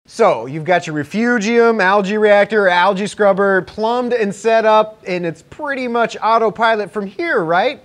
So you've got your Refugium, Algae Reactor, Algae Scrubber plumbed and set up, and it's pretty much autopilot from here, right?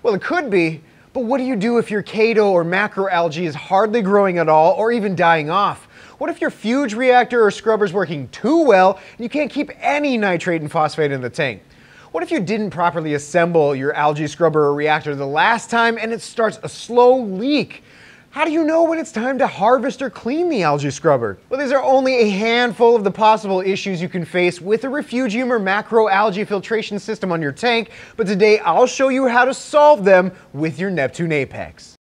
Well, it could be, but what do you do if your chaeto or macroalgae is hardly growing at all or even dying off? What if your Fuge reactor or scrubber is working too well and you can't keep any nitrate and phosphate in the tank? What if you didn't properly assemble your algae scrubber or reactor the last time and it starts a slow leak? How do you know when it's time to harvest or clean the algae scrubber? Well, these are only a handful of the possible issues you can face with a Refugium or macroalgae filtration system on your tank, but today I'll show you how to solve them with your Neptune Apex.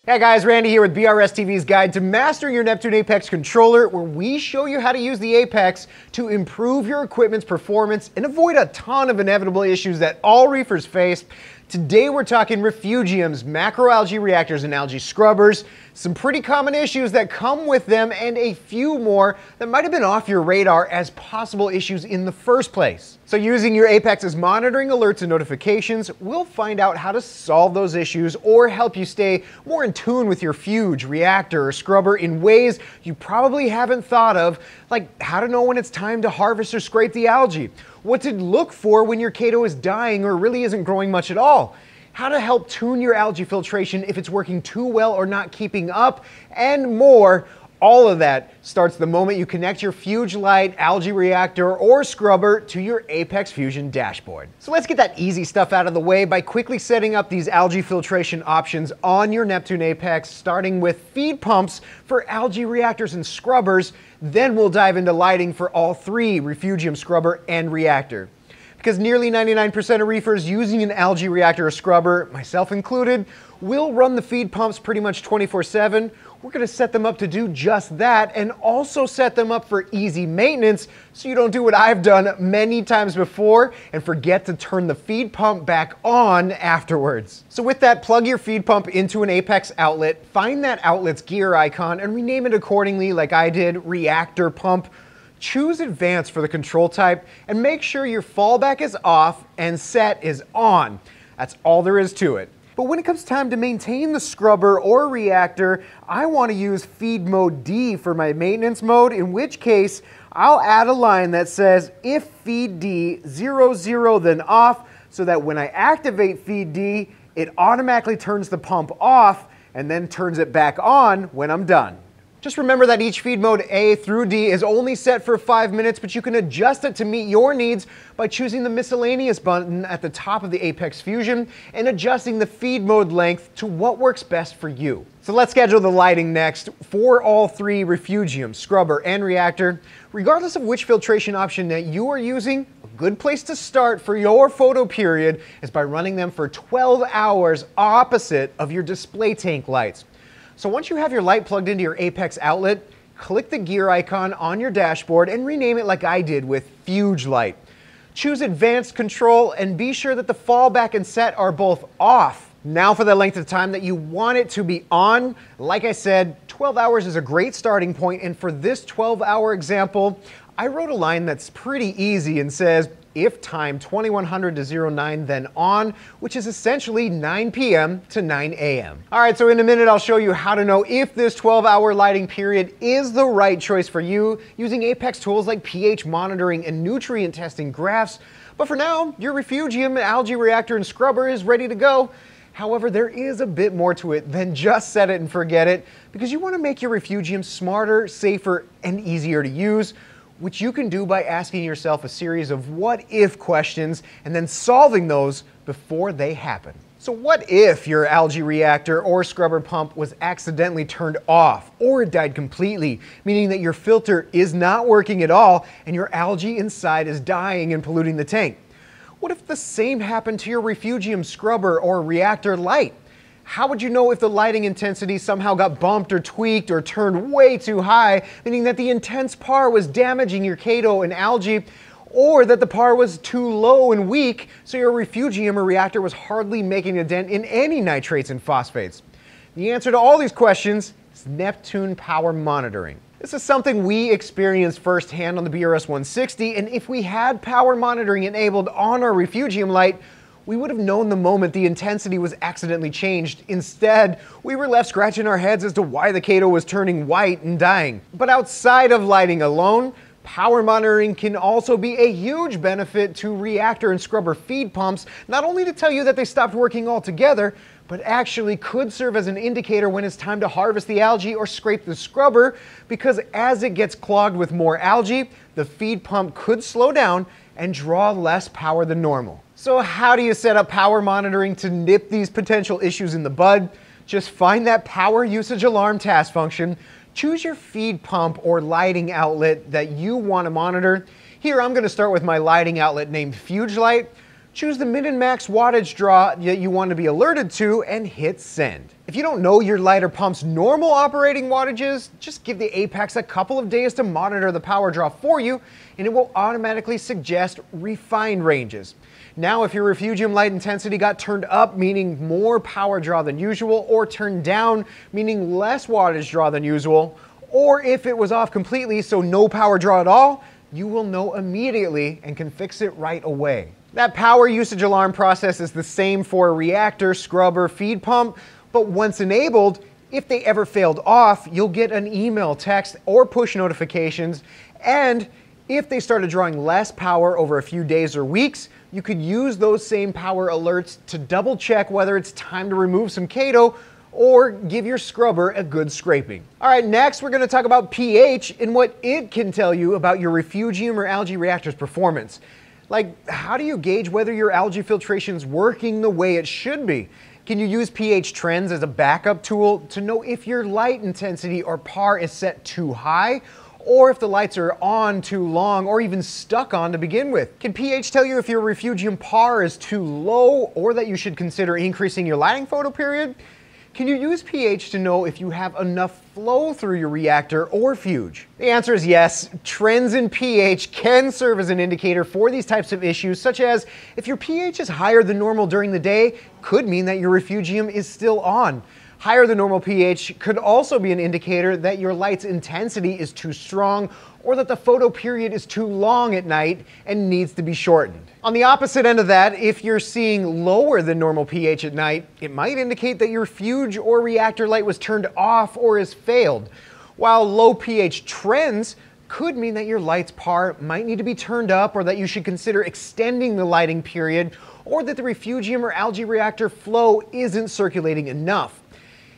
Hey guys, Randy here with BRStv's guide to mastering your Neptune Apex controller, where we show you how to use the Apex to improve your equipment's performance and avoid a ton of inevitable issues that all reefers face. Today we're talking Refugiums, macroalgae reactors, and algae scrubbers, some pretty common issues that come with them, and a few more that might have been off your radar as possible issues in the first place. So using your Apex's monitoring alerts and notifications, we'll find out how to solve those issues or help you stay more in tune with your Fuge, reactor, or scrubber in ways you probably haven't thought of, like how to know when it's time to harvest or scrape the algae, what to look for when your chaeto is dying or really isn't growing much at all, how to help tune your algae filtration if it's working too well or not keeping up, and more. All of that starts the moment you connect your Fuge Lite, algae reactor, or scrubber to your Apex Fusion dashboard. So let's get that easy stuff out of the way by quickly setting up these algae filtration options on your Neptune Apex, starting with feed pumps for algae reactors and scrubbers. Then we'll dive into lighting for all three, Refugium, scrubber, and reactor. Because nearly 99% of reefers using an algae reactor or scrubber, myself included, will run the feed pumps pretty much 24/7. We're going to set them up to do just that, and also set them up for easy maintenance so you don't do what I've done many times before and forget to turn the feed pump back on afterwards. So with that, plug your feed pump into an Apex outlet, find that outlet's gear icon and rename it accordingly like I did, reactor pump. Choose advanced for the control type and make sure your fallback is off and set is on. That's all there is to it. But when it comes time to maintain the scrubber or reactor, I want to use feed mode D for my maintenance mode, in which case I'll add a line that says if feed D 00 then off, so that when I activate feed D, it automatically turns the pump off and then turns it back on when I'm done. Just remember that each feed mode A through D is only set for 5 minutes, but you can adjust it to meet your needs by choosing the miscellaneous button at the top of the Apex Fusion and adjusting the feed mode length to what works best for you. So let's schedule the lighting next for all three, Refugium, scrubber, and reactor. Regardless of which filtration option that you are using, a good place to start for your photo period is by running them for 12 hours opposite of your display tank lights. So once you have your light plugged into your Apex outlet, click the gear icon on your dashboard and rename it like I did with Fuge Light. Choose advanced control and be sure that the fallback and set are both off. Now for the length of time that you want it to be on. Like I said, 12 hours is a great starting point, and for this 12-hour example, I wrote a line that's pretty easy and says, if time 2100 to 09 then on, which is essentially 9 p.m. to 9 a.m. All right, so in a minute I'll show you how to know if this 12-hour lighting period is the right choice for you using Apex tools like pH monitoring and nutrient testing graphs. But for now, your Refugium, algae reactor, and scrubber is ready to go. However, there is a bit more to it than just set it and forget it, because you want to make your Refugium smarter, safer, and easier to use, which you can do by asking yourself a series of what-if questions and then solving those before they happen. So what if your algae reactor or scrubber pump was accidentally turned off, or it died completely, meaning that your filter is not working at all and your algae inside is dying and polluting the tank? What if the same happened to your Refugium scrubber or reactor light? How would you know if the lighting intensity somehow got bumped or tweaked or turned way too high, meaning that the intense PAR was damaging your chaeto and algae, or that the PAR was too low and weak, so your Refugium or reactor was hardly making a dent in any nitrates and phosphates? The answer to all these questions is Neptune Power Monitoring. This is something we experienced firsthand on the BRS 160, and if we had power monitoring enabled on our Refugium light, we would have known the moment the intensity was accidentally changed. Instead, we were left scratching our heads as to why the chaeto was turning white and dying. But outside of lighting alone, power monitoring can also be a huge benefit to reactor and scrubber feed pumps, not only to tell you that they stopped working altogether, but actually could serve as an indicator when it's time to harvest the algae or scrape the scrubber, because as it gets clogged with more algae, the feed pump could slow down and draw less power than normal. So how do you set up power monitoring to nip these potential issues in the bud? Just find that power usage alarm task function, choose your feed pump or lighting outlet that you want to monitor. Here I'm going to start with my lighting outlet named Fuge Light. Choose the min and max wattage draw that you want to be alerted to and hit send. If you don't know your light or pump's normal operating wattages, just give the Apex a couple of days to monitor the power draw for you, and it will automatically suggest refined ranges. Now, if your Refugium light intensity got turned up, meaning more power draw than usual, or turned down, meaning less wattage draw than usual, or if it was off completely, so no power draw at all, you will know immediately and can fix it right away. That power usage alarm process is the same for a reactor, scrubber, feed pump, but once enabled, if they ever failed off, you'll get an email, text, or push notifications, and if they started drawing less power over a few days or weeks, you could use those same power alerts to double check whether it's time to remove some chaeto or give your scrubber a good scraping. All right, next we're going to talk about pH and what it can tell you about your Refugium or algae reactor's performance. Like, how do you gauge whether your algae filtration is working the way it should be? Can you use pH trends as a backup tool to know if your light intensity or PAR is set too high, or if the lights are on too long or even stuck on to begin with? Can pH tell you if your Refugium PAR is too low or that you should consider increasing your lighting photo period? Can you use pH to know if you have enough flow through your reactor or fuge? The answer is yes. Trends in pH can serve as an indicator for these types of issues, such as if your pH is higher than normal during the day, could mean that your Refugium is still on. Higher than normal pH could also be an indicator that your light's intensity is too strong or that the photo period is too long at night and needs to be shortened. On the opposite end of that, if you're seeing lower than normal pH at night, it might indicate that your fuge or reactor light was turned off or has failed, while low pH trends could mean that your light's PAR might need to be turned up, or that you should consider extending the lighting period, or that the Refugium or algae reactor flow isn't circulating enough.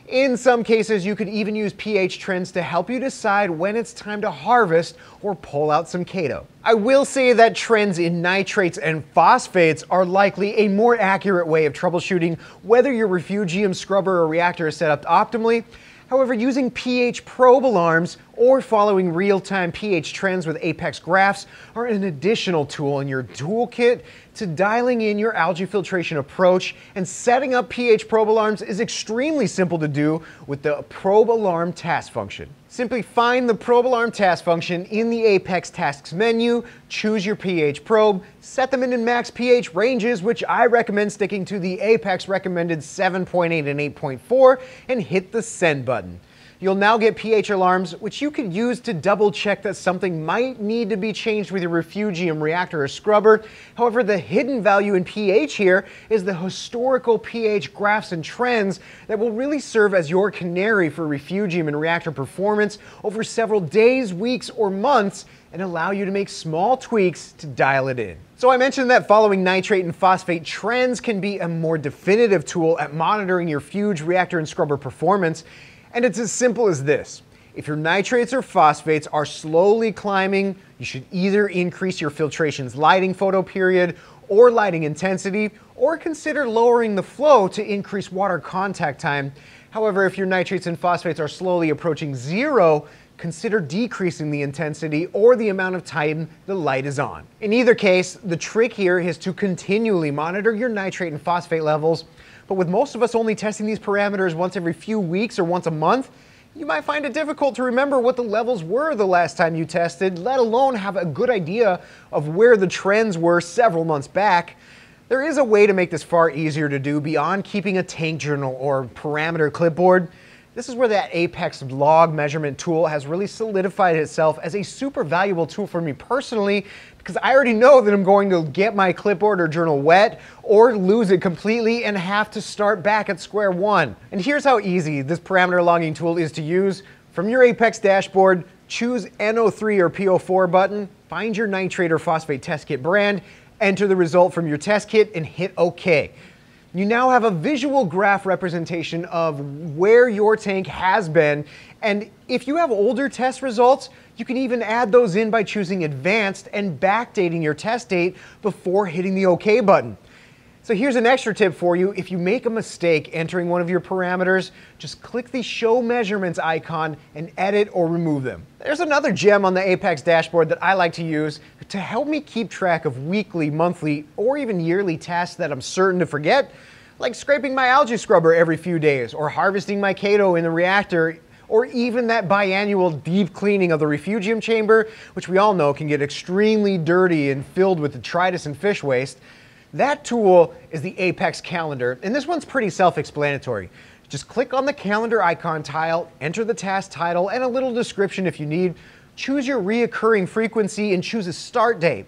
In some cases, you could even use pH trends to help you decide when it's time to harvest or pull out some chaeto. I will say that trends in nitrates and phosphates are likely a more accurate way of troubleshooting whether your Refugium, scrubber, or reactor is set up optimally. However, using pH probe alarms or following real-time pH trends with Apex graphs are an additional tool in your toolkit to dialing in your algae filtration approach, and setting up pH probe alarms is extremely simple to do with the probe alarm task function. Simply find the probe alarm task function in the Apex tasks menu, choose your pH probe, set them in max pH ranges, which I recommend sticking to the Apex recommended 7.8 and 8.4, and hit the send button. You'll now get pH alarms, which you could use to double check that something might need to be changed with your Refugium reactor or scrubber. However, the hidden value in pH here is the historical pH graphs and trends that will really serve as your canary for Refugium and reactor performance over several days, weeks, or months, and allow you to make small tweaks to dial it in. So I mentioned that following nitrate and phosphate trends can be a more definitive tool at monitoring your fuge, reactor, and scrubber performance. And it's as simple as this. If your nitrates or phosphates are slowly climbing, you should either increase your filtration's lighting photo period or lighting intensity, or consider lowering the flow to increase water contact time. However, if your nitrates and phosphates are slowly approaching zero, consider decreasing the intensity or the amount of time the light is on. In either case, the trick here is to continually monitor your nitrate and phosphate levels. But with most of us only testing these parameters once every few weeks or once a month, you might find it difficult to remember what the levels were the last time you tested, let alone have a good idea of where the trends were several months back. There is a way to make this far easier to do beyond keeping a tank journal or parameter clipboard. This is where that Apex log measurement tool has really solidified itself as a super valuable tool for me personally, because I already know that I'm going to get my clipboard or journal wet or lose it completely and have to start back at square one. And here's how easy this parameter logging tool is to use. From your Apex dashboard, choose NO3 or PO4 button, find your nitrate or phosphate test kit brand, enter the result from your test kit and hit OK. You now have a visual graph representation of where your tank has been, and if you have older test results, you can even add those in by choosing advanced and backdating your test date before hitting the OK button. So here's an extra tip for you. If you make a mistake entering one of your parameters, just click the Show Measurements icon and edit or remove them. There's another gem on the Apex dashboard that I like to use to help me keep track of weekly, monthly, or even yearly tasks that I'm certain to forget, like scraping my algae scrubber every few days, or harvesting my chaeto in the reactor, or even that biannual deep cleaning of the Refugium chamber, which we all know can get extremely dirty and filled with detritus and fish waste. That tool is the Apex calendar, and this one's pretty self-explanatory. Just click on the calendar icon tile, enter the task title and a little description if you need, choose your reoccurring frequency and choose a start date.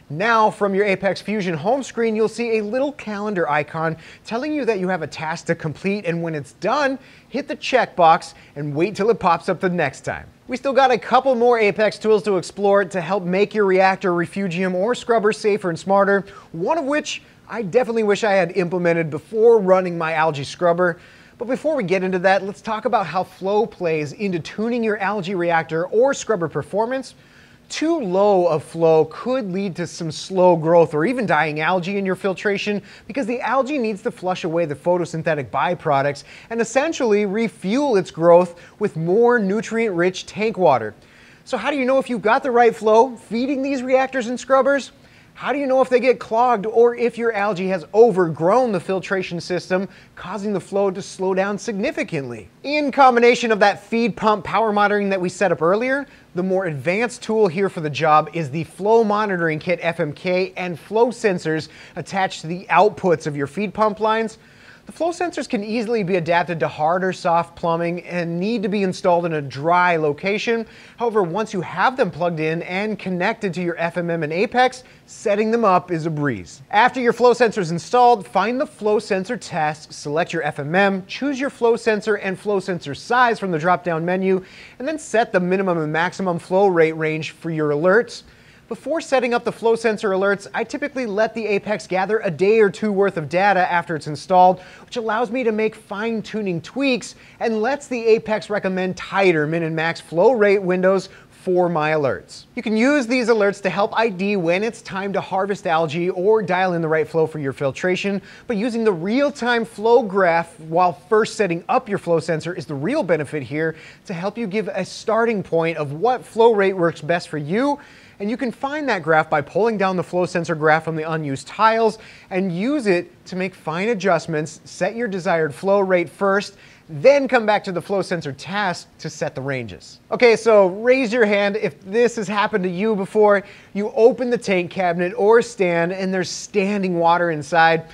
Now from your Apex Fusion home screen, you'll see a little calendar icon telling you that you have a task to complete, and when it's done, hit the checkbox and wait till it pops up the next time. We still got a couple more Apex tools to explore to help make your reactor, Refugium, or scrubber safer and smarter, one of which I definitely wish I had implemented before running my algae scrubber. But before we get into that, let's talk about how flow plays into tuning your algae reactor or scrubber performance. Too low of flow could lead to some slow growth or even dying algae in your filtration, because the algae needs to flush away the photosynthetic byproducts and essentially refuel its growth with more nutrient-rich tank water. So how do you know if you've got the right flow feeding these reactors and scrubbers? How do you know if they get clogged or if your algae has overgrown the filtration system, causing the flow to slow down significantly? In combination of that feed pump power monitoring that we set up earlier, the more advanced tool here for the job is the Flow Monitoring Kit FMK and flow sensors attached to the outputs of your feed pump lines. The flow sensors can easily be adapted to hard or soft plumbing and need to be installed in a dry location. However, once you have them plugged in and connected to your FMM and Apex, setting them up is a breeze. After your flow sensor is installed, find the flow sensor task, select your FMM, choose your flow sensor and flow sensor size from the drop-down menu, and then set the minimum and maximum flow rate range for your alerts. Before setting up the flow sensor alerts, I typically let the Apex gather a day or two worth of data after it's installed, which allows me to make fine-tuning tweaks and lets the Apex recommend tighter min and max flow rate windows for my alerts. You can use these alerts to help ID when it's time to harvest algae or dial in the right flow for your filtration, but using the real-time flow graph while first setting up your flow sensor is the real benefit here, to help you give a starting point of what flow rate works best for you. And you can find that graph by pulling down the flow sensor graph from the unused tiles and use it to make fine adjustments, set your desired flow rate first, then come back to the flow sensor task to set the ranges. Okay, so raise your hand if this has happened to you before. You open the tank cabinet or stand and there's standing water inside.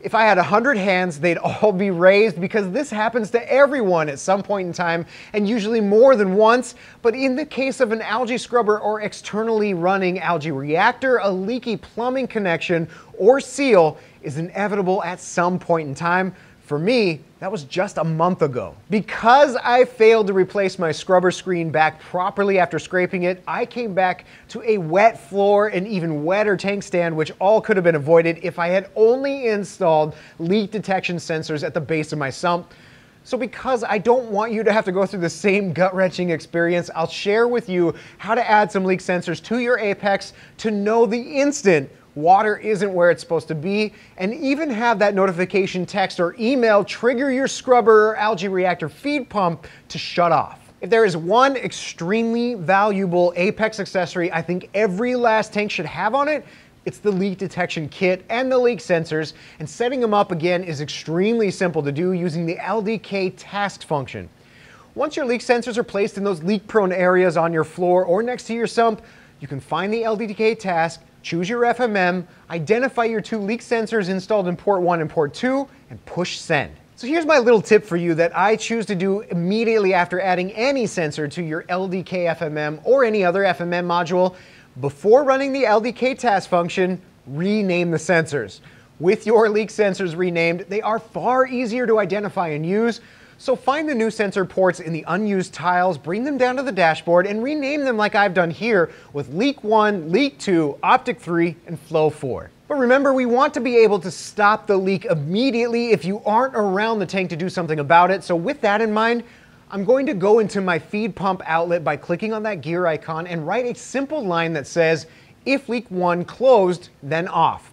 If I had 100 hands, they'd all be raised, because this happens to everyone at some point in time, and usually more than once. But in the case of an algae scrubber or externally running algae reactor, a leaky plumbing connection or seal is inevitable at some point in time. For me, that was just a month ago. Because I failed to replace my scrubber screen back properly after scraping it, I came back to a wet floor and even wetter tank stand, which all could have been avoided if I had only installed leak detection sensors at the base of my sump. So because I don't want you to have to go through the same gut-wrenching experience, I'll share with you how to add some leak sensors to your Apex to know the instant water isn't where it's supposed to be, and even have that notification text or email trigger your scrubber or algae reactor feed pump to shut off. If there is one extremely valuable Apex accessory I think every last tank should have on it, it's the leak detection kit and the leak sensors, and setting them up again is extremely simple to do using the LDK task function. Once your leak sensors are placed in those leak-prone areas on your floor or next to your sump, you can find the LDK task, choose your FMM, identify your two leak sensors installed in port 1 and port 2, and push send. So here's my little tip for you that I choose to do immediately after adding any sensor to your LDK FMM or any other FMM module. Before running the LDK task function, rename the sensors. With your leak sensors renamed, they are far easier to identify and use. So find the new sensor ports in the unused tiles, bring them down to the dashboard, and rename them like I've done here with Leak 1, Leak 2, Optic 3, and Flow 4. But remember, we want to be able to stop the leak immediately if you aren't around the tank to do something about it. So with that in mind, I'm going to go into my feed pump outlet by clicking on that gear icon and write a simple line that says, if leak 1 closed, then off.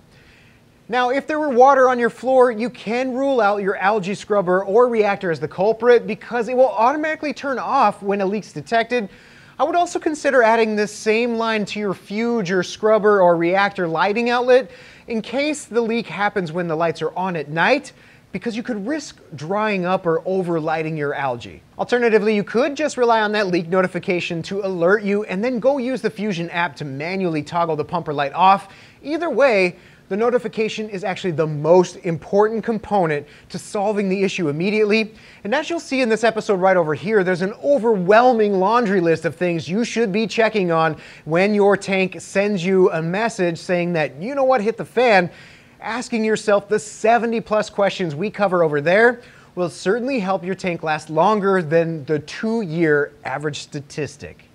Now, if there were water on your floor, you can rule out your algae scrubber or reactor as the culprit because it will automatically turn off when a leak's detected. I would also consider adding this same line to your fuge or scrubber or reactor lighting outlet in case the leak happens when the lights are on at night, because you could risk drying up or overlighting your algae. Alternatively, you could just rely on that leak notification to alert you and then go use the Fusion app to manually toggle the pumper light off. Either way, the notification is actually the most important component to solving the issue immediately. And as you'll see in this episode right over here, there's an overwhelming laundry list of things you should be checking on when your tank sends you a message saying that, you know what, hit the fan. Asking yourself the 70+ questions we cover over there will certainly help your tank last longer than the 2-year average statistic.